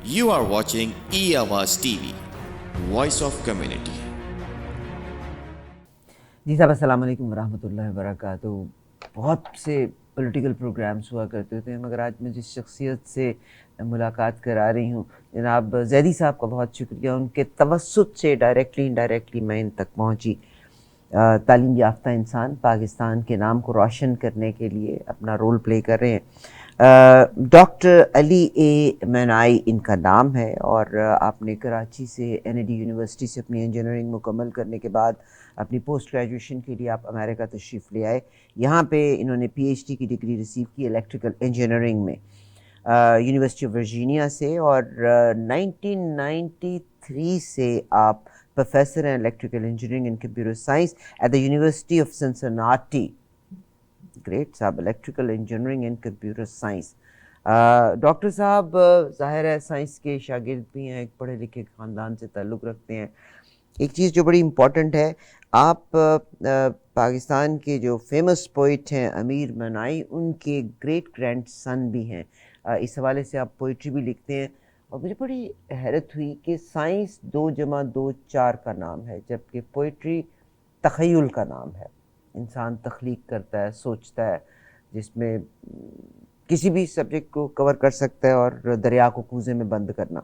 You are watching E-Awaaz TV, Voice of Community. جی صاحب السلام علیکم ورحمۃ اللہ وبرکاتہ۔ بہت سے پولیٹیکل پروگرامز ہوا کرتے تھے، مگر آج میں جس شخصیت سے ملاقات کرا رہی ہوں جناب زیدی صاحب کا بہت شکریہ، ان کے توسط سے ڈائریکٹلی انڈائریکٹلی میں ان تک پہنچی۔ تعلیم یافتہ انسان پاکستان کے نام کو روشن کرنے کے لیے اپنا رول پلے کر رہے ہیں۔ ڈاکٹر علی اے منائی ان کا نام ہے، اور آپ نے کراچی سے این اے ڈی یونیورسٹی سے اپنی انجینئرنگ مکمل کرنے کے بعد اپنی پوسٹ گریجویشن کے لیے آپ امریکہ تشریف لے آئے۔ یہاں پہ انہوں نے پی ایچ ڈی کی ڈگری ریسیو کی الیکٹریکل انجینئرنگ میں یونیورسٹی آف ورجینیا سے، اور 1993 سے آپ پروفیسر ہیں electrical engineering and computer science at the university of Cincinnati. Great صاحب، electrical engineering and computer science. Doctor صاحب ظاہر ہے سائنس کے شاگرد بھی ہیں، ایک پڑھے لکھے خاندان سے تعلق رکھتے ہیں۔ ایک چیز جو بڑی امپورٹنٹ ہے، آپ پاکستان کے جو فیمس پوئٹ ہیں امیر منائی، ان کے گریٹ گرینڈ سن بھی ہیں۔ اس حوالے سے آپ پوئٹری بھی لکھتے ہیں، اور مجھے بڑی حیرت ہوئی کہ سائنس 2 × 2 4 کا نام ہے، جبکہ پوئٹری تخیل کا نام ہے۔ انسان تخلیق کرتا ہے، سوچتا ہے، جس میں کسی بھی سبجیکٹ کو کور کر سکتا ہے، اور دریا کو کوزے میں بند کرنا۔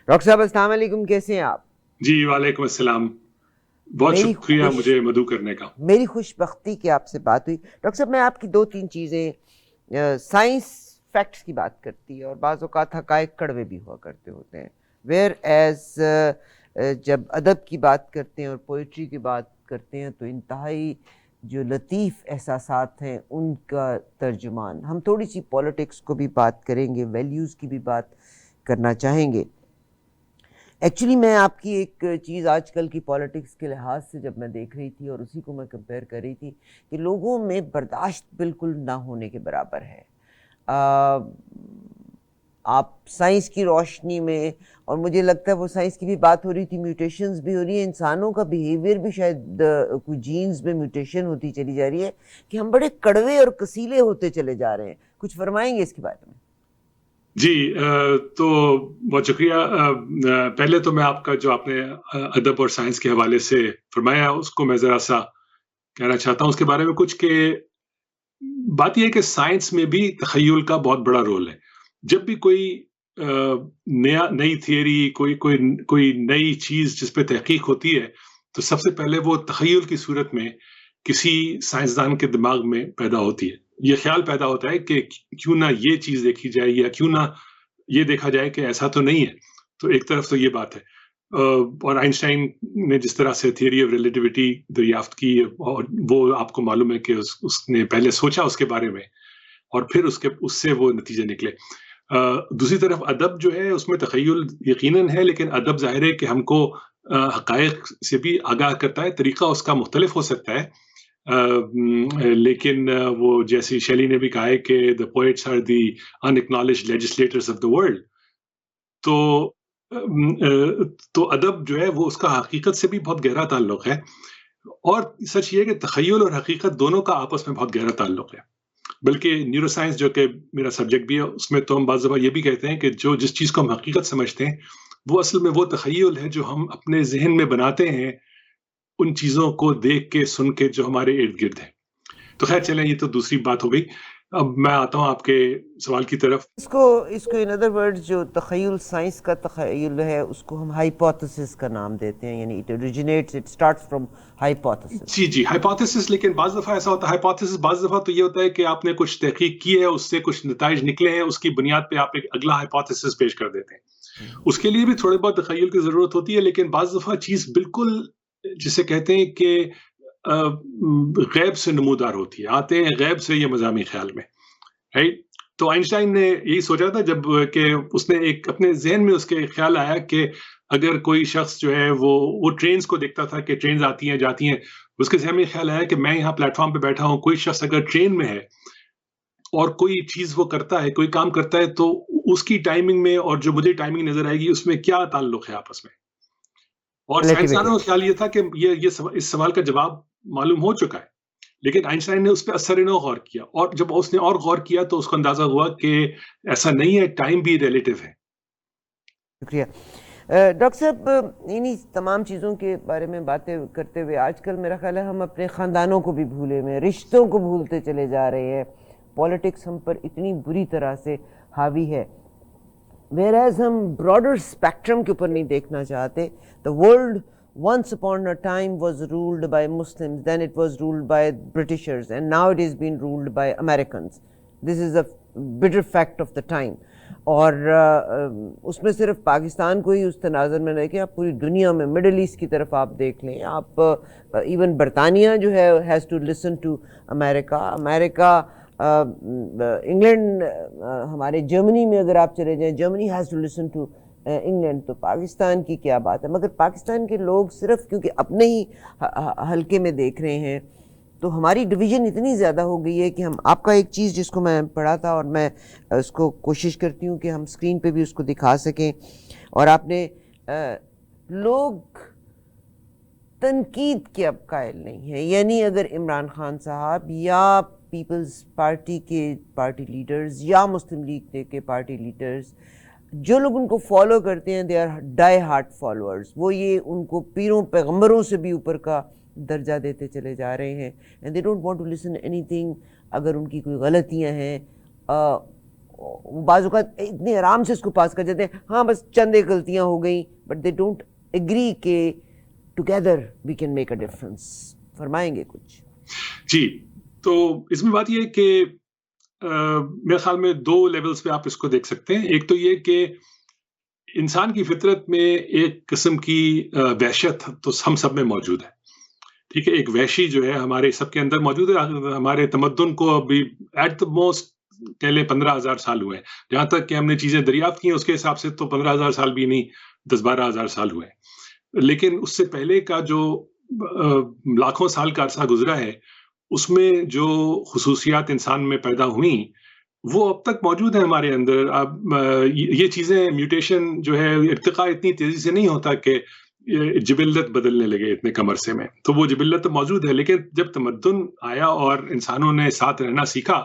ڈاکٹر صاحب السلام علیکم، کیسے ہیں آپ؟ جی وعلیکم السلام، بہت شکریہ مجھے مدعو کرنے کا۔ میری خوش بختی کہ آپ سے بات ہوئی۔ ڈاکٹر صاحب میں آپ کی 2-3 چیزیں، سائنس فیکٹس کی بات کرتی ہے، اور بعض اوقات حقائق کڑوے بھی ہوا کرتے ہوتے ہیں، ویئر ایز جب ادب کی بات کرتے ہیں اور پوئٹری کی بات کرتے ہیں تو انتہائی جو لطیف احساسات ہیں ان کا ترجمان۔ ہم تھوڑی سی پولیٹکس کو بھی بات کریں گے، ویلیوز کی بھی بات کرنا چاہیں گے۔ ایکچولی میں آپ کی ایک چیز آج کل کی پولیٹکس کے لحاظ سے جب میں دیکھ رہی تھی، اور اسی کو میں کمپیئر کر رہی تھی، کہ لوگوں میں برداشت بالکل نہ ہونے کے برابر ہے۔ آپ سائنس کی روشنی میں، اور مجھے لگتا ہے وہ سائنس کی بھی بات ہو رہی تھی، میوٹیشنز بھی ہو رہی ہیں، انسانوں کا بیہیویئر بھی شاید کوئی جینز میں میوٹیشن ہوتی چلی جا رہی ہے، کہ ہم بڑے کڑوے اور کسیلے ہوتے چلے جا رہے ہیں۔ کچھ فرمائیں گے اس کے بارے میں؟ جی تو بہت شکریہ۔ پہلے تو میں آپ کا جو آپ نے ادب اور سائنس کے حوالے سے فرمایا، اس کو میں ذرا سا کہنا چاہتا ہوں اس کے بارے میں کچھ، کہ بات یہ ہے کہ سائنس میں بھی تخیل کا بہت بڑا رول ہے۔ جب بھی کوئی نئی تھیوری، کوئی نئی چیز جس پہ تحقیق ہوتی ہے، تو سب سے پہلے وہ تخیل کی صورت میں کسی سائنسدان کے دماغ میں پیدا ہوتی ہے۔ یہ خیال پیدا ہوتا ہے کہ کیوں نہ یہ چیز دیکھی جائے، یا کیوں نہ یہ دیکھا جائے کہ ایسا تو نہیں ہے۔ تو ایک طرف تو یہ بات ہے، اور آئنسٹائن نے جس طرح سے تھیوری آف ریلیٹیوٹی دریافت کی، اور وہ آپ کو معلوم ہے کہ اس نے پہلے سوچا اس کے بارے میں، اور پھر اس سے وہ نتیجے نکلے۔ دوسری طرف ادب جو ہے، اس میں تخیل یقیناً ہے، لیکن ادب ظاہر ہے کہ ہم کو حقائق سے بھی آگاہ کرتا ہے۔ طریقہ اس کا مختلف ہو سکتا ہے، لیکن وہ جیسی شیلی نے بھی کہا ہے کہ the poets are the unacknowledged legislators of the world۔ تو ادب جو ہے وہ اس کا حقیقت سے بھی بہت گہرا تعلق ہے، اور سچ یہ ہے کہ تخیل اور حقیقت دونوں کا آپس میں بہت گہرا تعلق ہے۔ بلکہ نیورو سائنس جو کہ میرا سبجیکٹ بھی ہے، اس میں تو ہم بعض دفعہ یہ بھی کہتے ہیں کہ جس چیز کو ہم حقیقت سمجھتے ہیں، وہ اصل میں وہ تخیل ہے جو ہم اپنے ذہن میں بناتے ہیں ان چیزوں کو دیکھ کے، سن کے، جو ہمارے ارد گرد ہیں۔ تو خیر چلیں، یہ تو دوسری بات ہو گئی۔ اب میں آتا ہوں آپ کے سوال کی طرف۔ اس کو ان ادر ورڈز جو تخیل، سائنس کا تخیل ہے، اس کو ہم ہائپوتھسس کا نام دیتے ہیں، یعنی it originates, it starts from hypothesis. جی ہائپوتھسس، لیکن بعض دفعہ ایسا ہوتا ہے، ہائپوتھسس بعض دفعہ تو یہ ہوتا ہے کہ آپ نے کچھ تحقیق کی ہے، اس سے کچھ نتائج نکلے ہیں، اس کی بنیاد پہ آپ ایک اگلا ہائپوتھسس پیش کر دیتے ہیں۔ اس کے لیے بھی تھوڑے بہت تخیل کی ضرورت ہوتی ہے، لیکن بعض دفعہ چیز بالکل جسے کہتے ہیں کہ غیب سے نمودار ہوتی ہے، آتے ہیں غیب سے یہ مضامین خیال میں، رائٹ؟ تو آئنسٹائن نے یہی سوچا تھا جب کہ اس نے ایک اپنے ذہن میں اس کے خیال آیا کہ اگر کوئی شخص جو ہے وہ ٹرینز کو دیکھتا تھا کہ ٹرینز آتی ہیں جاتی ہیں، اس کے ذہن میں خیال آیا کہ میں یہاں پلیٹ فارم پہ بیٹھا ہوں، کوئی شخص اگر ٹرین میں ہے اور کوئی چیز وہ کرتا ہے، کوئی کام کرتا ہے، تو اس کی ٹائمنگ میں اور جو مجھے ٹائمنگ نظر آئے گی، اس میں کیا تعلق ہے آپس میں۔ اور سائنسدانوں کا خیال یہ تھا کہ اس سوال کا جواب معلوم ہو چکا ہے، لیکن آئنسٹائن نے اس پہ اثر نو غور کیا، اور جب اس نے اور غور کیا تو اس کو اندازہ ہوا کہ ایسا نہیں ہے، ٹائم بھی ریلیٹیو ہے۔ شکریہ ڈاکٹر صاحب. انہیں تمام چیزوں کے بارے میں باتیں کرتے ہوئے آج کل میرا خیال ہے ہم اپنے خاندانوں کو بھی بھولے ہوئے ہیں, رشتوں کو بھولتے چلے جا رہے ہیں. پالیٹکس ہم پر اتنی بری طرح سے حاوی ہے, whereas ہم براڈر اسپیکٹرم کے اوپر نہیں دیکھنا چاہتے. The world once upon a time was ruled by Muslims, then it was ruled by Britishers, and now it is being ruled by Americans. This is a bitter fact of the time. اور اس میں صرف پاکستان کو ہی اس تناظر میں رکھیں, آپ پوری دنیا میں مڈل ایسٹ کی طرف آپ دیکھ لیں. آپ ایون برطانیہ جو ہے has to listen to America, America England, ہمارے جرمنی میں اگر آپ چلے جائیں Germany has to listen to England. تو پاکستان کی کیا بات ہے. مگر پاکستان کے لوگ صرف کیونکہ اپنے ہی حلقے میں دیکھ رہے ہیں تو ہماری ڈویژن اتنی زیادہ ہو گئی ہے کہ ہم, آپ کا ایک چیز جس کو میں پڑھا تھا اور میں اس کو کوشش کرتی ہوں کہ ہم اسکرین پہ بھی اس کو دکھا سکیں, اور آپ نے لوگ تنقید کے اب قائل نہیں ہیں. یعنی اگر عمران خان صاحب یا پیپلز پارٹی کے پارٹی لیڈرز یا مسلم لیگ کے پارٹی لیڈرز, جو لوگ ان کو فالو کرتے ہیں, they are die hard followers, وہ یہ ان کو پیروں پیغمبروں سے بھی اوپر کا درجہ دیتے چلے جا رہے ہیں. And they don't want to listen اینی تھنگ. اگر ان کی کوئی غلطیاں ہیں بعض اوقات اتنے آرام سے اس کو پاس کر جاتے ہیں, ہاں بس چند ایک غلطیاں ہو گئیں, بٹ دے ڈونٹ ایگری کہ together we can make a difference. فرمائیں گے کچھ؟ جی, تو اس میں بات یہ ہے کہ میرے خیال میں دو لیولز پہ آپ اس کو دیکھ سکتے ہیں. ایک تو یہ کہ انسان کی فطرت میں ایک قسم کی وحشت تو ہم سب میں موجود ہے. ٹھیک ہے, ایک وحشی جو ہے ہمارے سب کے اندر موجود ہے. ہمارے تمدن کو ابھی ایٹ دا موسٹ کہہ لیں 15,000 سال ہوئے ہیں. جہاں تک کہ ہم نے چیزیں دریافت کی ہیں اس کے حساب سے تو 15,000 سال بھی نہیں, 10-12,000 سال ہوئے ہیں. لیکن اس سے پہلے کا جو لاکھوں سال کا عرصہ گزرا ہے اس میں جو خصوصیات انسان میں پیدا ہوئیں وہ اب تک موجود ہیں ہمارے اندر. اب یہ چیزیں میوٹیشن جو ہے ارتقاء اتنی تیزی سے نہیں ہوتا کہ جبلت بدلنے لگے اتنے کم عرصے میں, تو وہ جبلت موجود ہے. لیکن جب تمدن آیا اور انسانوں نے ساتھ رہنا سیکھا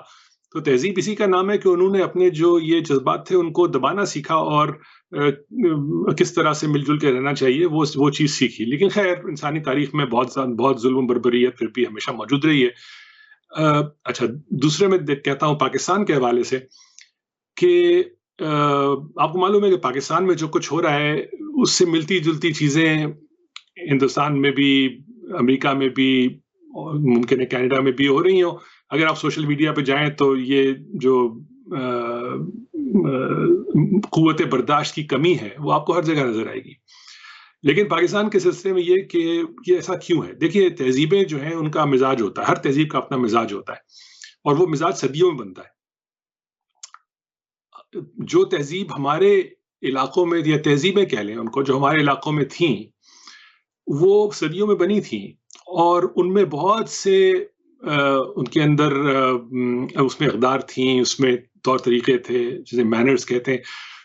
تو تہذیب اسی کا نام ہے کہ انہوں نے اپنے جو یہ جذبات تھے ان کو دبانا سیکھا اور کس طرح سے مل جل کے رہنا چاہیے وہ چیز سیکھی. لیکن خیر انسانی تاریخ میں بہت ظلم و بربریت پھر بھی ہمیشہ موجود رہی ہے. اچھا, دوسرے میں کہتا ہوں پاکستان کے حوالے سے کہ آپ کو معلوم ہے کہ پاکستان میں جو کچھ ہو رہا ہے اس سے ملتی جلتی چیزیں ہندوستان میں بھی, امریکہ میں بھی, ممکن ہے کینیڈا میں بھی ہو رہی ہوں. اگر آپ سوشل میڈیا پہ جائیں تو یہ جو قوت برداشت کی کمی ہے وہ آپ کو ہر جگہ نظر آئے گی. لیکن پاکستان کے سلسلے میں یہ کہ یہ ایسا کیوں ہے. دیکھیے تہذیبیں جو ہیں ان کا مزاج ہوتا ہے, ہر تہذیب کا اپنا مزاج ہوتا ہے اور وہ مزاج صدیوں میں بنتا ہے. جو تہذیب ہمارے علاقوں میں, یا تہذیبیں کہہ لیں ان کو, جو ہمارے علاقوں میں تھیں وہ صدیوں میں بنی تھیں اور ان میں بہت سے ان کے اندر اس میں اقدار تھیں, اس میں طور طریقے تھے جسے مینرز کہتے ہیں,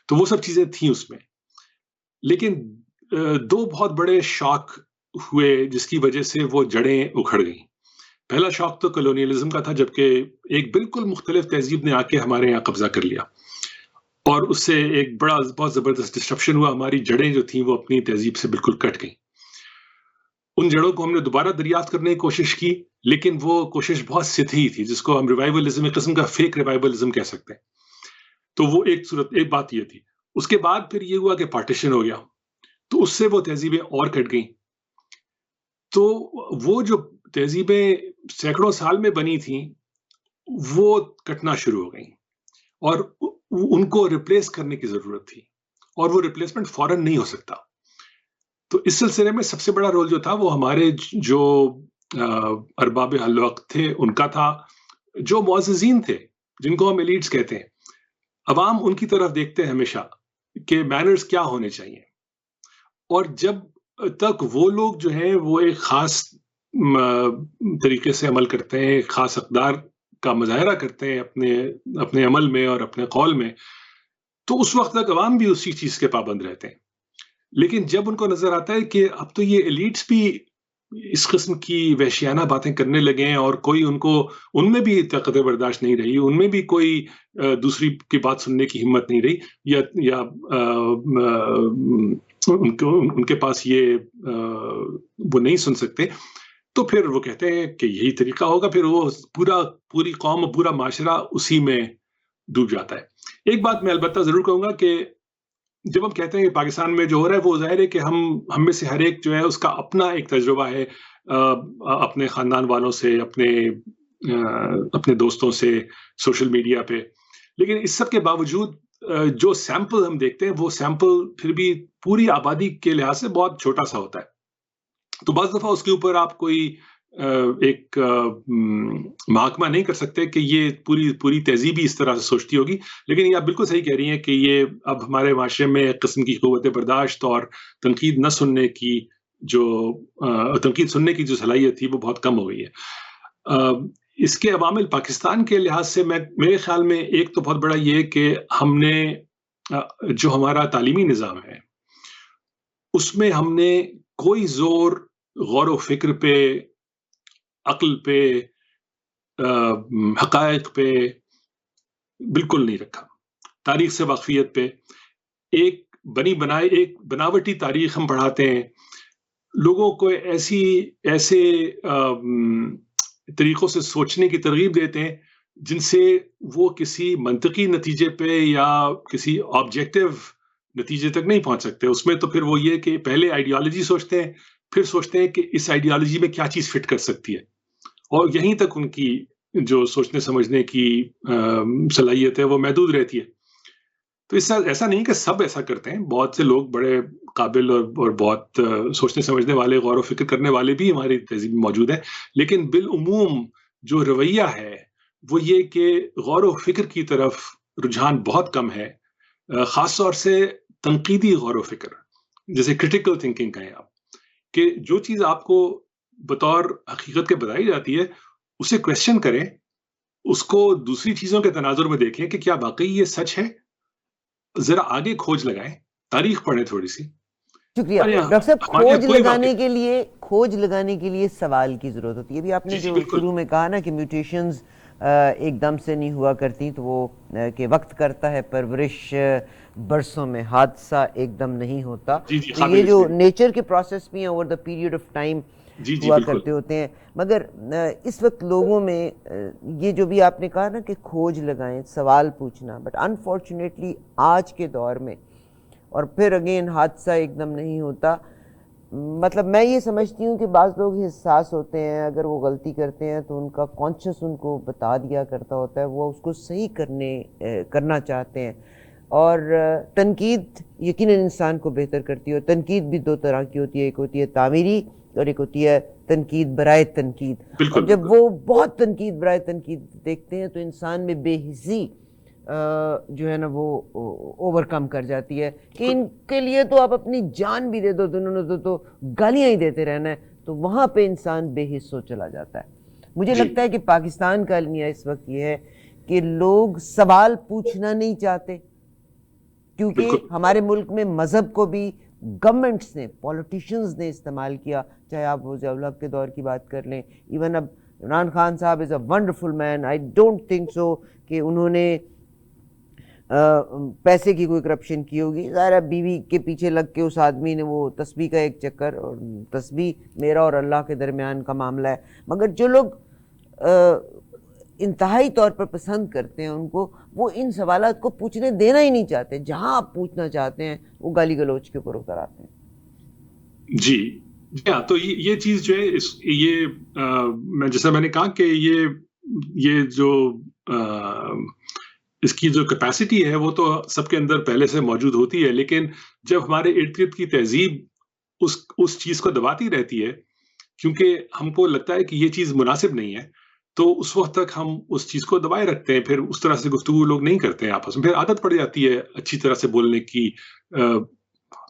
تو وہ سب چیزیں تھیں اس میں. لیکن دو بہت بڑے شاک ہوئے جس کی وجہ سے وہ جڑیں اکھڑ گئیں. پہلا شاک تو کلونیلزم کا تھا, جبکہ ایک بالکل مختلف تہذیب نے آ کے ہمارے یہاں قبضہ کر لیا اور اس سے ایک بہت زبردست ڈسٹرپشن ہوا. ہماری جڑیں جو تھیں وہ اپنی تہذیب سے بالکل کٹ گئیں. ان جڑوں کو ہم نے دوبارہ دریافت کرنے کی کوشش کی, لیکن وہ کوشش بہت سطحی تھی, جس کو ہم ریوائولزم, ایک قسم کا فیک ریوائولزم کہہ سکتے ہیں. تو وہ ایک بات یہ تھی. اس کے بعد پھر یہ ہوا کہ پارٹیشن ہو گیا, تو اس سے وہ تہذیبیں اور کٹ گئیں. تو وہ جو تہذیبیں سینکڑوں سال میں بنی تھیں وہ کٹنا شروع ہو گئیں اور ان کو ریپلیس کرنے کی ضرورت تھی, اور وہ ریپلیسمنٹ فوراً نہیں ہو سکتا. تو اس سلسلے میں سب سے بڑا رول جو تھا وہ ہمارے جو ارباب حل وقت تھے ان کا تھا, جو معززین تھے جن کو ہم ایلیٹس کہتے ہیں. عوام ان کی طرف دیکھتے ہیں ہمیشہ کہ مینرز کیا ہونے چاہیے, اور جب تک وہ لوگ جو ہیں وہ ایک خاص طریقے سے عمل کرتے ہیں, خاص اقدار کا مظاہرہ کرتے ہیں اپنے عمل میں اور اپنے قول میں, تو اس وقت تک عوام بھی اسی چیز کے پابند رہتے ہیں. لیکن جب ان کو نظر آتا ہے کہ اب تو یہ ایلیٹس بھی اس قسم کی وحشیانہ باتیں کرنے لگے ہیں اور کوئی ان میں بھی طاقت برداشت نہیں رہی, ان میں بھی کوئی دوسری کی بات سننے کی ہمت نہیں رہی, یا ان کے پاس یہ وہ نہیں سن سکتے, تو پھر وہ کہتے ہیں کہ یہی طریقہ ہوگا, پھر وہ پوری قوم, پورا معاشرہ اسی میں ڈوب جاتا ہے. ایک بات میں البتہ ضرور کہوں گا کہ جب ہم کہتے ہیں کہ پاکستان میں جو ہو رہا ہے وہ ظاہر ہے کہ ہم میں سے ہر ایک جو ہے اس کا اپنا ایک تجربہ ہے, اپنے خاندان والوں سے, اپنے دوستوں سے, سوشل میڈیا پہ. لیکن اس سب کے باوجود جو سیمپل ہم دیکھتے ہیں وہ سیمپل پھر بھی پوری آبادی کے لحاظ سے بہت چھوٹا سا ہوتا ہے. تو بعض دفعہ اس کے اوپر آپ کوئی ایک محاکمہ نہیں کر سکتے کہ یہ پوری تہذیب ہی اس طرح سے سوچتی ہوگی. لیکن یہ آپ بالکل صحیح کہہ رہی ہیں کہ یہ اب ہمارے معاشرے میں ایک قسم کی قوت برداشت اور تنقید سننے کی جو صلاحیت تھی وہ بہت کم ہو گئی ہے. اس کے عوامل پاکستان کے لحاظ سے میرے خیال میں ایک تو بہت بڑا یہ کہ ہم نے جو ہمارا تعلیمی نظام ہے اس میں ہم نے کوئی زور غور و فکر پہ, عقل پہ, حقائق پہ بالکل نہیں رکھا. تاریخ سے واقفیت پہ ایک بناوٹی تاریخ ہم پڑھاتے ہیں, لوگوں کو ایسے طریقوں سے سوچنے کی ترغیب دیتے ہیں جن سے وہ کسی منطقی نتیجے پہ یا کسی آبجیکٹیو نتیجے تک نہیں پہنچ سکتے. اس میں تو پھر وہ یہ کہ پہلے آئیڈیالوجی سوچتے ہیں, پھر سوچتے ہیں کہ اس آئیڈیالوجی میں کیا چیز فٹ کر سکتی ہے, اور یہیں تک ان کی جو سوچنے سمجھنے کی صلاحیت ہے وہ محدود رہتی ہے. تو اس سے ایسا نہیں کہ سب ایسا کرتے ہیں, بہت سے لوگ بڑے قابل اور بہت سوچنے سمجھنے والے, غور و فکر کرنے والے بھی ہماری تہذیب میں موجود ہیں. لیکن بالعموم جو رویہ ہے وہ یہ کہ غور و فکر کی طرف رجحان بہت کم ہے, خاص طور سے تنقیدی غور و فکر, جیسے کرٹیکل تھنکنگ کہیں آپ, کہ جو چیز آپ کو بطور حقیقت کے بتائی جاتی ہے اسے کویسچن کریں, اس کو دوسری چیزوں کے تناظر میں دیکھیں کہ کیا واقعی یہ سچ ہے, ذرا آگے کھوج لگائیں, تاریخ پڑھیں تھوڑی سی. شکریہ ڈاکٹر صاحب. کھوج لگانے کے لیے سوال کی ضرورت ہوتی ہے. ابھی آپ نے جو شروع میں کہا نا کہ میوٹیشنز ایک دم سے نہیں ہوا کرتی, تو وہ کہ وقت کرتا ہے پرورش برسوں میں, حادثہ ایک دم نہیں ہوتا. یہ جو نیچر کے پروسیس بھی ہیں over the period of time ہوا کرتے ہوتے ہیں. مگر اس وقت لوگوں میں یہ جو بھی آپ نے کہا نا کہ کھوج لگائیں, سوال پوچھنا, بٹ انفارچونیٹلی آج کے دور میں, اور پھر اگین حادثہ ایک دم نہیں ہوتا. مطلب میں یہ سمجھتی ہوں کہ بعض لوگ حساس ہوتے ہیں, اگر وہ غلطی کرتے ہیں تو ان کا کانشیس ان کو بتا دیا کرتا ہوتا ہے, وہ اس کو صحیح کرنا چاہتے ہیں. اور تنقید یقیناً انسان کو بہتر کرتی ہے. تنقید بھی دو طرح کی ہوتی ہے, ایک ہوتی ہے تعمیری اور ایک ہوتی ہے تنقید برائے تنقید. اور جب وہ بہت تنقید برائے تنقید دیکھتے ہیں تو انسان میں بے حسی جو ہے نا وہ اوور کم کر جاتی ہے کہ ان کے لیے تو آپ اپنی جان بھی دے دو, انہوں نے تو گالیاں ہی دیتے رہنا ہے. تو وہاں پہ انسان بے حس ہو چلا جاتا ہے. مجھے لگتا ہے کہ پاکستان کا المیہ اس وقت یہ ہے کہ لوگ سوال پوچھنا نہیں چاہتے, کیونکہ ہمارے ملک میں مذہب کو بھی گورنمنٹس نے, پولیٹیشنز نے استعمال کیا. چاہے آپ وہ ضیاء الحق کے دور کی بات کر لیں, ایون اب عمران خان صاحب is a wonderful man, I don't think so کہ انہوں نے پیسے کی کوئی کرپشن کی ہوگی. ظاہر ہے بیوی کے پیچھے لگ کے اس آدمی نے وہ تسبیح کا ایک چکر, اور تسبیح میرا اور اللہ کے درمیان کا معاملہ ہے. مگر جو لوگ انتہائی طور پر پسند کرتے ہیں ان کو, وہ ان سوالات کو پوچھنے دینا ہی نہیں چاہتے. جہاں آپ پوچھنا چاہتے ہیں وہ گالی گلوچ کے اوپر اتر آتے ہیں. جی ہاں, تو یہ چیز جو ہے یہ جیسا میں نے کہا کہ یہ جو اس کی جو کیپیسٹی ہے وہ تو سب کے اندر پہلے سے موجود ہوتی ہے, لیکن جب ہمارے ارد گرد کی تہذیب اس چیز کو دباتی رہتی ہے کیونکہ ہم کو لگتا ہے کہ یہ چیز مناسب نہیں ہے, تو اس وقت تک ہم اس چیز کو دبائے رکھتے ہیں. پھر اس طرح سے گفتگو لوگ نہیں کرتے ہیں آپس میں, پھر عادت پڑ جاتی ہے اچھی طرح سے بولنے کی,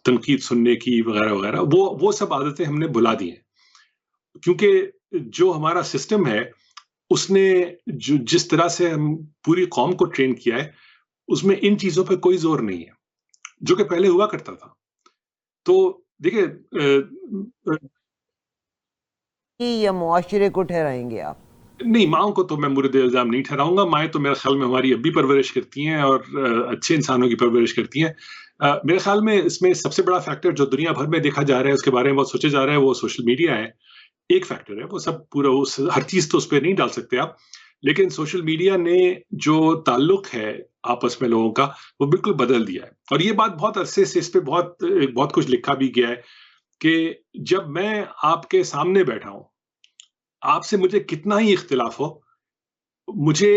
تنقید سننے کی وغیرہ وغیرہ. وہ سب عادتیں ہم نے بھلا دی ہیں, کیونکہ جو ہمارا سسٹم ہے اس نے جس طرح سے ہم پوری قوم کو ٹرین کیا ہے اس میں ان چیزوں پہ کوئی زور نہیں ہے جو کہ پہلے ہوا کرتا تھا. تو دیکھیں یا معاشرے کو ٹھہرائیں گے آپ؟ نہیں، ماؤں کو تو میں مورد الزام نہیں ٹھہراؤں گا. مائیں تو میرے خیال میں ہماری اب بھی پرورش کرتی ہیں اور اچھے انسانوں کی پرورش کرتی ہیں. میرے خیال میں اس میں سب سے بڑا فیکٹر جو دنیا بھر میں دیکھا جا رہا ہے، اس کے بارے میں بہت سوچا جا رہا ہے، وہ سوشل میڈیا ہے. ایک فیکٹر ہے، وہ سب پورا ہر چیز تو اس پہ نہیں ڈال سکتے آپ، لیکن سوشل میڈیا نے جو تعلق ہے آپس میں لوگوں کا وہ بالکل بدل دیا ہے. اور یہ بات بہت عرصے سے اس پہ بہت کچھ لکھا بھی گیا ہے کہ جب میں آپ کے سامنے بیٹھا ہوں، آپ سے مجھے کتنا ہی اختلاف ہو، مجھے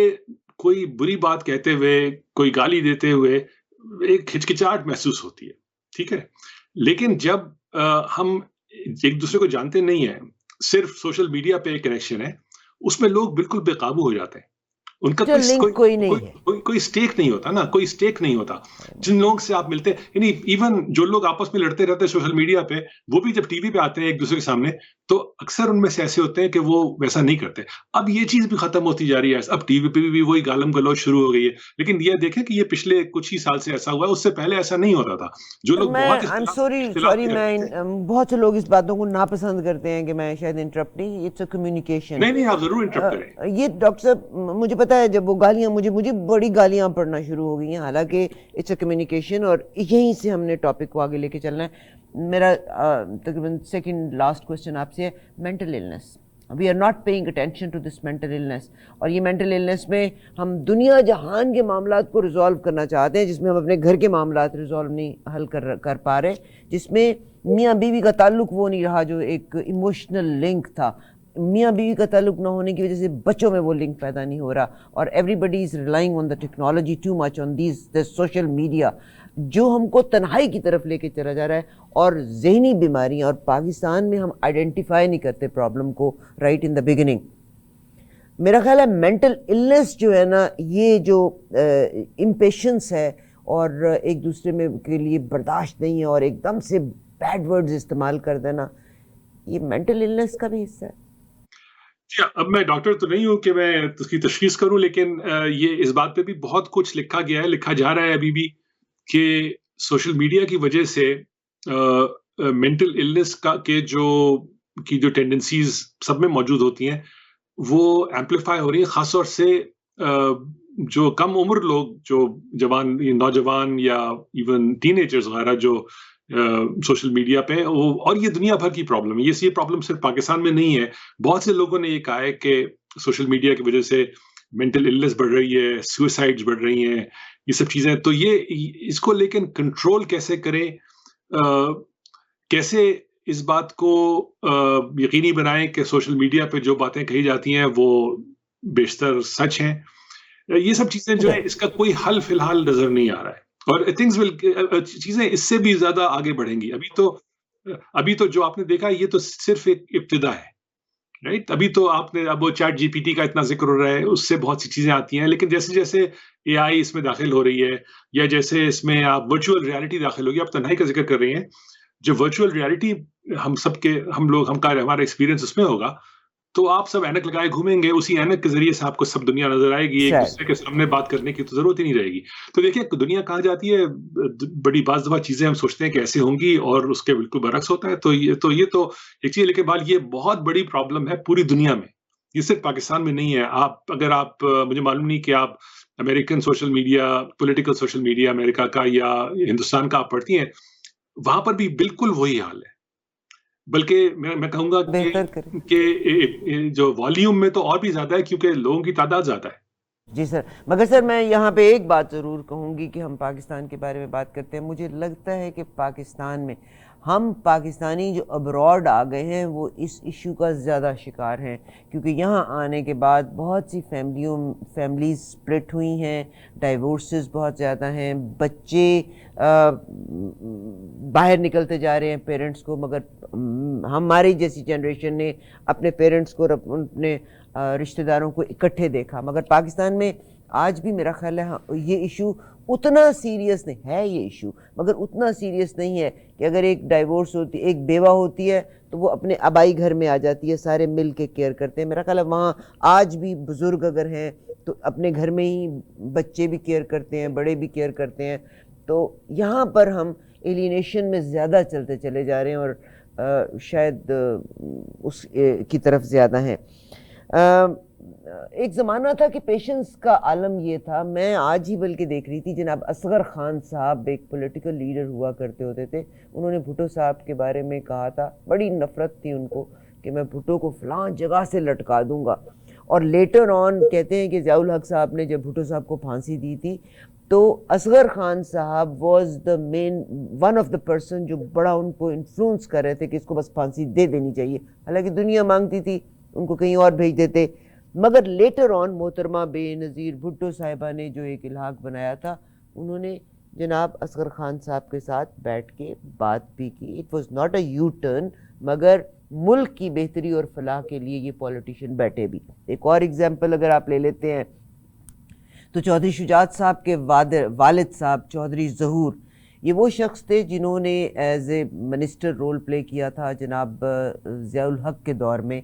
کوئی بری بات کہتے ہوئے، کوئی گالی دیتے ہوئے ایک ہچکچاہٹ محسوس ہوتی ہے. ٹھیک ہے، لیکن جب ہم ایک دوسرے کو جانتے نہیں ہیں، صرف سوشل میڈیا پہ ایک کنیکشن ہے، اس میں لوگ بالکل بے قابو ہو جاتے ہیں. ان کا جو لنک کوئی نہیں ہے. کوئی اسٹیک نہیں ہوتا نا، کوئی اسٹیک نہیں ہوتا. جن لوگوں سے آپ ملتے ہیں، یعنی ایون جو لوگ آپس میں لڑتے رہتے ہیں سوشل میڈیا پہ، وہ بھی جب ٹی وی پہ آتے ہیں ایک دوسرے کے سامنے، تو اکثر ان میں سے ایسے ہوتے ہیں کہ وہ ویسا نہیں کرتے. اب یہ چیز بھی ختم ہوتی جا رہی ہے. اب ٹی وی پہ بھی وہی گالم گلوچ شروع ہو گئی ہے. لیکن یہ دیکھیں کہ یہ پچھلے کچھ ہی سال سے ایسا ہوا ہے، اس سے پہلے ایسا نہیں ہوتا تھا. جو لوگ میں بہت سوری میں بہت سے لوگ اس باتوں کو ناپسند کرتے ہیں کہ میں شاید انٹرپٹ نہیں. It's a communication. نہیں، آپ ضرور انٹرپٹ کریں. یہ ڈاکٹر صاحب مجھے پتا ہے جب وہ گالیاں مجھے بڑی گالیاں پڑھنا شروع ہو گئی ہیں، حالانکہ اٹس اے کمیونیکیشن، اور یہیں سے ہم نے ٹاپک کو آگے لے کے چلنا ہے. میرا تقریباً سیکنڈ لاسٹ کوشچن آپ سے ہے، mental illness. We are not paying attention to this mental illness. اور یہ مینٹل النس میں ہم دنیا جہان کے معاملات کو ریزالو کرنا چاہتے ہیں، جس میں ہم اپنے گھر کے معاملات ریزالو نہیں حل کر پا رہے، جس میں میاں بیوی کا تعلق وہ نہیں رہا جو ایک ایموشنل لنک تھا. میاں بیوی کا تعلق نہ ہونے کی وجہ سے بچوں میں وہ لنک پیدا نہیں ہو رہا، اور everybody is relying on the technology too much, on this social media, جو ہم کو تنہائی کی طرف لے کے چلا جا رہا ہے. اور ذہنی بیماریاں، اور پاکستان میں ہم آئیڈینٹیفائی نہیں کرتے پرابلم کو رائٹ ان دا بگننگ. میرا خیال ہے مینٹل النس جو ہے نا، یہ جو امپیشنس ہے اور ایک دوسرے میں کے لیے برداشت نہیں ہے، اور ایک دم سے بیڈ ورڈز استعمال کر دینا، یہ مینٹل النس کا بھی حصہ ہے. اب میں ڈاکٹر تو نہیں ہوں کہ میں اس کی تشخیص کروں، لیکن یہ اس بات پہ بھی بہت کچھ لکھا گیا ہے، لکھا جا رہا ہے ابھی بھی، کہ سوشل میڈیا کی وجہ سے مینٹل النس کی جو ٹینڈنسیز سب میں موجود ہوتی ہیں وہ ایمپلیفائی ہو رہی ہیں. خاص طور سے جو کم عمر لوگ، جو نوجوان یا ایون ٹین ایجرز وغیرہ جو سوشل میڈیا پہ، اور یہ دنیا بھر کی پرابلم ہے. یہ پرابلم صرف پاکستان میں نہیں ہے. بہت سے لوگوں نے یہ کہا ہے کہ سوشل میڈیا کی وجہ سے مینٹل النس بڑھ رہی ہے، سوئسائڈز بڑھ رہی ہیں، یہ سب چیزیں. تو اس کو لیکن کنٹرول کیسے کریں، کیسے اس بات کو یقینی بنائیں کہ سوشل میڈیا پہ جو باتیں کہی جاتی ہیں وہ بیشتر سچ ہیں. یہ سب چیزیں جو ہے، اس کا کوئی حل فی الحال نظر نہیں آ رہا ہے. اور چیزیں اس سے بھی زیادہ آگے بڑھیں گی. ابھی تو جو آپ نے دیکھا، یہ تو صرف ایک ابتدا ہے، رائٹ. ابھی تو اب وہ چیٹ جی پی ٹی کا اتنا ذکر ہو رہا ہے، اس سے بہت سی چیزیں آتی ہیں، لیکن جیسے جیسے اے آئی اس میں داخل ہو رہی ہے، یا جیسے اس میں آپ ورچوئل ریالٹی داخل ہوگی. آپ تنہائی کا ذکر کر رہی ہیں، جو ورچوئل ریالٹی ہمارا ایکسپیرینس اس میں ہوگا، تو آپ سب اینک لگائے گھومیں گے، اسی اینک کے ذریعے سے آپ کو سب دنیا نظر آئے گی. ایک دوسرے کے سامنے بات کرنے کی تو ضرورت ہی نہیں رہے گی. تو دیکھیں دنیا کہاں جاتی ہے. بڑی بعض دفعہ چیزیں ہم سوچتے ہیں کہ ایسے ہوں گی، اور اس کے بالکل برعکس ہوتا ہے. تو یہ تو ایک چیز، لیکن یہ بہت بڑی پرابلم ہے پوری دنیا میں، یہ صرف پاکستان میں نہیں ہے. اگر آپ مجھے معلوم نہیں کہ آپ American social media, political social media امریکہ کا یا ہندوستان کا آپ پڑھتی ہیں، وہاں پر بھی بالکل وہی حال ہے. بلکہ میں کہوں گا کہ جو والیوم میں تو اور بھی زیادہ ہے، کیونکہ لوگوں کی تعداد زیادہ ہے. جی سر، مگر سر میں یہاں پہ ایک بات ضرور کہوں گی کہ ہم پاکستان کے بارے میں بات کرتے ہیں. مجھے لگتا ہے کہ پاکستان میں ہم پاکستانی جو ابراڈ آ گئے ہیں وہ اس ایشو کا زیادہ شکار ہیں، کیونکہ یہاں آنے کے بعد بہت سی فیملیز سپلٹ ہوئی ہیں، ڈائیورسز بہت زیادہ ہیں، بچے باہر نکلتے جا رہے ہیں پیرنٹس کو. مگر ہماری جیسی جنریشن نے اپنے پیرنٹس کو، اپنے رشتہ داروں کو اکٹھے دیکھا. مگر پاکستان میں آج بھی میرا خیال ہے یہ ایشو اتنا سیریس نہیں ہے. یہ ایشو مگر اتنا سیریس نہیں ہے کہ اگر ایک ڈائیورس ہوتی، ایک بیوہ ہوتی ہے، تو وہ اپنے آبائی گھر میں آ جاتی ہے، سارے مل کے کیئر کرتے ہیں. میرا خیال ہے وہاں آج بھی بزرگ اگر ہیں تو اپنے گھر میں ہی بچے بھی کیئر کرتے ہیں، بڑے بھی کیئر کرتے ہیں. تو یہاں پر ہم ایلینیشن میں زیادہ چلتے چلے جا رہے ہیں، اور شاید اس کی طرف زیادہ ہیں. ایک زمانہ تھا کہ پیشنس کا عالم یہ تھا. میں آج ہی بلکہ دیکھ رہی تھی جناب اصغر خان صاحب ایک پولیٹیکل لیڈر ہوا کرتے ہوتے تھے. انہوں نے بھٹو صاحب کے بارے میں کہا تھا, بڑی نفرت تھی ان کو کہ میں بھٹو کو فلاں جگہ سے لٹکا دوں گا. اور لیٹر آن کہتے ہیں کہ ضیاء الحق صاحب نے جب بھٹو صاحب کو پھانسی دی تھی تو اصغر خان صاحب was the main one of the person جو بڑا ان کو انفلوئنس کر رہے تھے کہ اس کو بس پھانسی دے دینی چاہیے. حالانکہ دنیا مانگتی تھی, ان کو کہیں اور بھیج دیتے. مگر لیٹر آن محترمہ بے نظیر بھٹو صاحبہ نے جو ایک الحاق بنایا تھا, انہوں نے جناب اصغر خان صاحب کے ساتھ بیٹھ کے بات بھی کی. It was not a you turn, مگر ملک کی بہتری اور فلاح کے لیے یہ پولیٹیشین بیٹھے بھی. ایک اور ایگزامپل اگر آپ لے لیتے ہیں تو چودھری شجاعت صاحب کے والد صاحب چودھری ظہور, یہ وہ شخص تھے جنہوں نے as a minister role play کیا تھا جناب ضیاء الحق کے دور میں.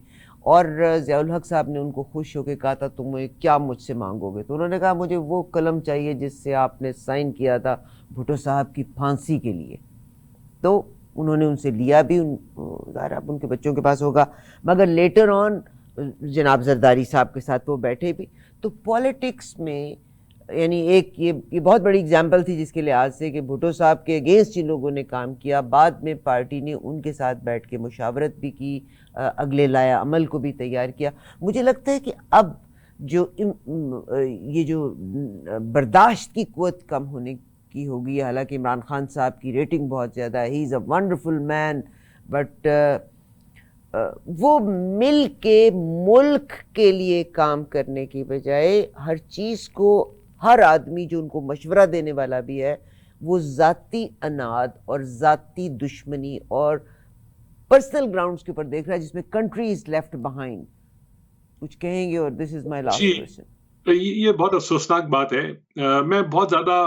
اور ضیاء الحق صاحب نے ان کو خوش ہو کے کہا تھا تم کیا مجھ سے مانگو گے؟ تو انہوں نے کہا مجھے وہ قلم چاہیے جس سے آپ نے سائن کیا تھا بھٹو صاحب کی پھانسی کے لیے. تو انہوں نے ان سے لیا بھی, ظاہر اب ان کے بچوں کے پاس ہوگا. مگر لیٹر آن جناب زرداری صاحب کے ساتھ وہ بیٹھے بھی. تو پولیٹکس میں یعنی ایک یہ بہت بڑی اگزامپل تھی جس کے لحاظ سے کہ بھٹو صاحب کے اگینسٹ جن لوگوں نے کام کیا, بعد میں پارٹی نے ان کے ساتھ بیٹھ کے مشاورت بھی کی, اگلے لایا عمل کو بھی تیار کیا. مجھے لگتا ہے کہ اب جو یہ جو برداشت کی قوت کم ہونے کی ہوگی, حالانکہ عمران خان صاحب کی ریٹنگ بہت زیادہ ہے, ہی از اے ونڈرفل مین, بٹ وہ مل کے ملک کے لیے کام کرنے کی بجائے ہر چیز کو, ہر آدمی جو ان کو مشورہ دینے والا بھی ہے, وہ ذاتی اناد اور ذاتی دشمنی اور پرسنل گراؤنڈز کے اوپر دیکھ رہا ہے, جس میں کنٹری از لیفٹ بہائنڈ. کچھ کہیں گے اور دس از مائی لاسٹ کوسچن. یہ بہت افسوسناک بات ہے. میں بہت زیادہ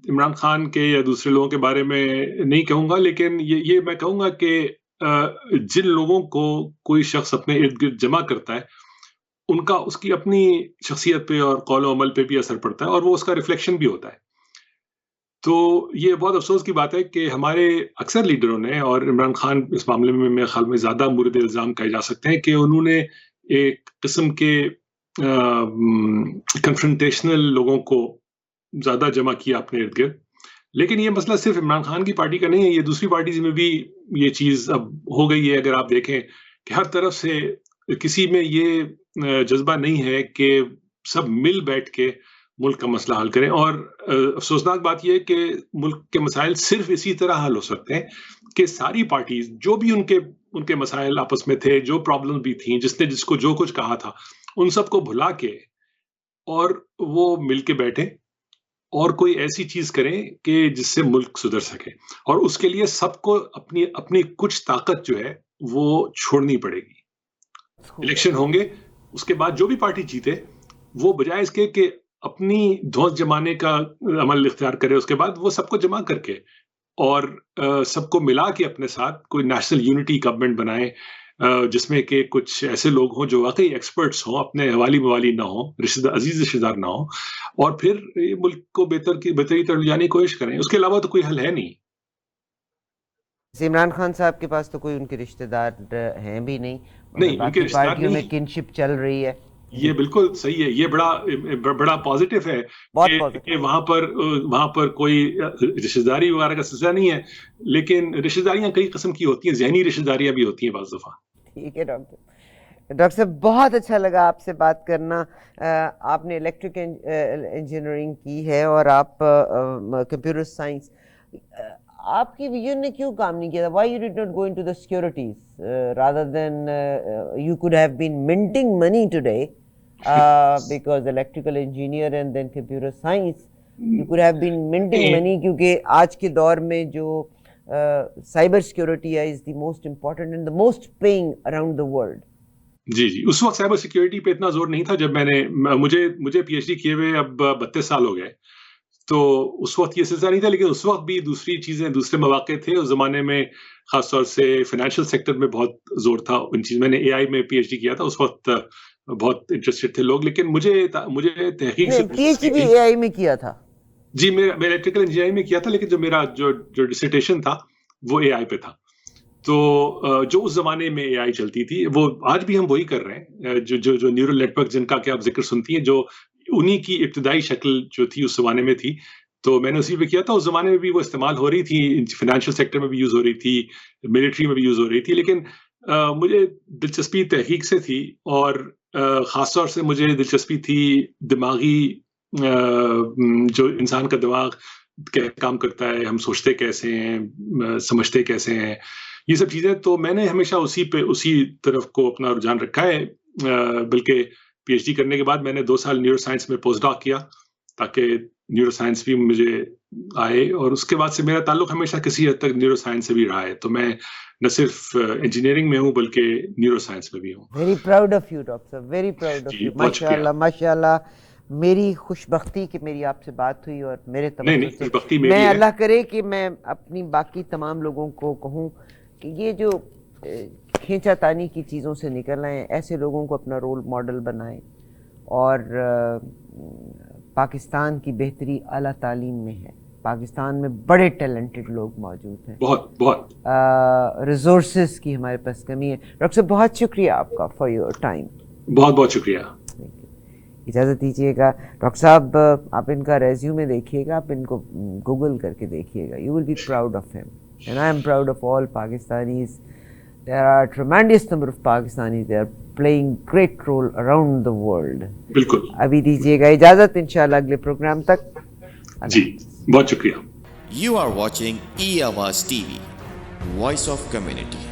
عمران خان کے یا دوسرے لوگوں کے بارے میں نہیں کہوں گا, لیکن یہ میں کہوں گا کہ جن لوگوں کو کوئی شخص اپنے ارد گرد جمع کرتا ہے ان کا اس کی اپنی شخصیت پہ اور قول و عمل پہ بھی اثر پڑتا ہے, اور وہ اس کا ریفلیکشن بھی ہوتا ہے. تو یہ بہت افسوس کی بات ہے کہ ہمارے اکثر لیڈروں نے, اور عمران خان اس معاملے میں میرے خیال میں زیادہ مورد الزام کہے جا سکتے ہیں, کہ انہوں نے ایک قسم کے کنفرنٹیشنل لوگوں کو زیادہ جمع کیا اپنے ارد گرد. لیکن یہ مسئلہ صرف عمران خان کی پارٹی کا نہیں ہے, یہ دوسری پارٹیز میں بھی یہ چیز اب ہو گئی ہے. اگر آپ دیکھیں کہ ہر طرف سے کسی میں یہ جذبہ نہیں ہے کہ سب مل بیٹھ کے ملک کا مسئلہ حل کریں. اور افسوسناک بات یہ ہے کہ ملک کے مسائل صرف اسی طرح حل ہو سکتے ہیں کہ ساری پارٹیز جو بھی ان کے مسائل آپس میں تھے, جو پرابلم بھی تھیں, جس نے جس کو جو کچھ کہا تھا, ان سب کو بھلا کے اور وہ مل کے بیٹھیں اور کوئی ایسی چیز کریں کہ جس سے ملک سدھر سکے. اور اس کے لیے سب کو اپنی کچھ طاقت جو ہے وہ چھوڑنی پڑے گی. الیکشن ہوں گے, اس کے بعد جو بھی پارٹی جیتے وہ بجائے اس کے کہ اپنی دھوس جمانے کا عمل اختیار کرے, اس کے بعد وہ سب کو جمع کر کے اور سب کو ملا کے اپنے ساتھ کوئی نیشنل یونٹی گورنمنٹ بنائے, جس میں کہ کچھ ایسے لوگ ہوں جو واقعی ایکسپرٹس ہوں, اپنے حوالی موالی نہ ہوں, عزیز رشتہ دار نہ ہوں, اور پھر ملک کو بہتری طرف لے جانے کی کوشش کریں. اس کے علاوہ تو کوئی حل ہے نہیں. عمران خان صاحب کے پاس تو کوئی ان کے رشتہ دار ہیں بھی نہیں, ان کے رشتہ دار پارٹیوں میں کنشپ چل رہی ہے. یہ بالکل صحیح ہے, یہ بڑا پازیٹیو ہے کہ وہاں پر کوئی رشتہ داری وغیرہ کا سلسلہ نہیں ہے, لیکن رشتہ داریاں کئی قسم کی ہوتی ہیں, ذہنی رشتہ داریاں بھی ہوتی ہیں بعض دفعہ. ٹھیک ہے ڈاکٹر صاحب, بہت اچھا لگا آپ سے بات کرنا. آپ نے الیکٹرک انجینئرنگ کی ہے اور آپ کمپیوٹر سائنس, آپ کی ویژن نے کیوں کام نہیں کیا تھا؟ Why you did not go into the securities rather than you could have been minting money today because electrical engineer and then computer science you could have been minting money, کیونکہ آج کے دور میں جو سائبر سیکورٹی ہے is the most important and the most paying around the world. جی اس وقت cyber security پہ اتنا زور نہیں تھا جب مجھے پی ایچ ڈی کیے ہوئے اب 32 سال ہو گئے, تو اس وقت یہ سلسلہ نہیں تھا. لیکن اس وقت بھی دوسری چیزیں, دوسرے مواقع تھے. اس زمانے میں خاص طور سے فائنینشیل سیکٹر میں بہت زور تھا ان چیز. میں نے اے آئی میں پی ایچ ڈی کیا تھا, اس وقت بہت انٹرسٹڈ تھے لوگ. لیکن مجھے تحقیق سے پی ایچ ڈی بھی اے آئی میں کیا تھا. جی میں الیکٹریکل انجینئرنگ میں کیا تھا, لیکن جو میرا جو ڈسرٹیشن تھا وہ اے آئی پہ تھا. تو جو اس زمانے میں اے آئی چلتی تھی وہ آج بھی ہم وہی کر رہے ہیں. جو نیورل نیٹ ورک جن کا کہ آپ ذکر سنتی ہیں، جو انہی کی ابتدائی شکل جو تھی اس زمانے میں تھی، تو میں نے اسی پہ کیا تھا. اس زمانے میں بھی وہ استعمال ہو رہی تھی، فائنینشیل سیکٹر میں بھی یوز ہو رہی تھی، ملٹری میں بھی یوز ہو رہی تھی. لیکن مجھے دلچسپی تحقیق سے تھی، اور خاص طور سے مجھے دلچسپی تھی دماغی جو انسان کا دماغ کام کرتا ہے، ہم سوچتے کیسے ہیں، سمجھتے کیسے ہیں، یہ سب چیزیں. تو میں نے ہمیشہ اسی طرف کو اپنا رجحان رکھا ہے. بلکہ پی ایچ ڈی کرنے کے بعد میں نے 2 سال نیورو سائنس میں پوسٹ ڈاک کیا تاکہ نیورو سائنس بھی مجھے آئے، اور اس کے بعد سے میرا تعلق ہمیشہ کسی حد تک نیورو سائنس سے بھی رہا ہے. تو میں نہ صرف انجینئرنگ میں ہوں بلکہ نیورو سائنس میں بھی ہوں. Very proud of you doctor صاحب، ویری پراؤڈ آف یو. ماشاء اللہ ماشاء اللہ. میری خوش بختی کہ میری آپ سے بات ہوئی، اور میرے توجہ سے میں اللہ کرے کہ میں اپنی باقی تمام لوگوں کو کہوں کہ یہ جو کھینچا تانی کی چیزوں سے نکل آئیں، ایسے لوگوں کو اپنا رول ماڈل بنائیں. اور پاکستان کی بہتری اعلیٰ تعلیم میں ہے. پاکستان میں بڑے ٹیلنٹڈ لوگ موجود ہیں، بہت ریسورسز کی ہمارے پاس کمی ہے. ڈاکٹر صاحب بہت شکریہ آپ کا فار یور ٹائم. بہت شکریہ. اجازت دیجیے گا ڈاکٹر صاحب، آپ ان کا ریزیومے دیکھیے گا، آپ ان کو گوگل کر کے دیکھیے گا. You will be proud of him and I am proud of all Pakistanis. There are a tremendous number of Pakistanis. They are playing great role around the world. بالکل. ابھی دیجیے گا اجازت، انشاءاللہ اگلے پروگرام تک. جی بہت شکریہ. You are watching E-Awaaz TV, Voice of Community.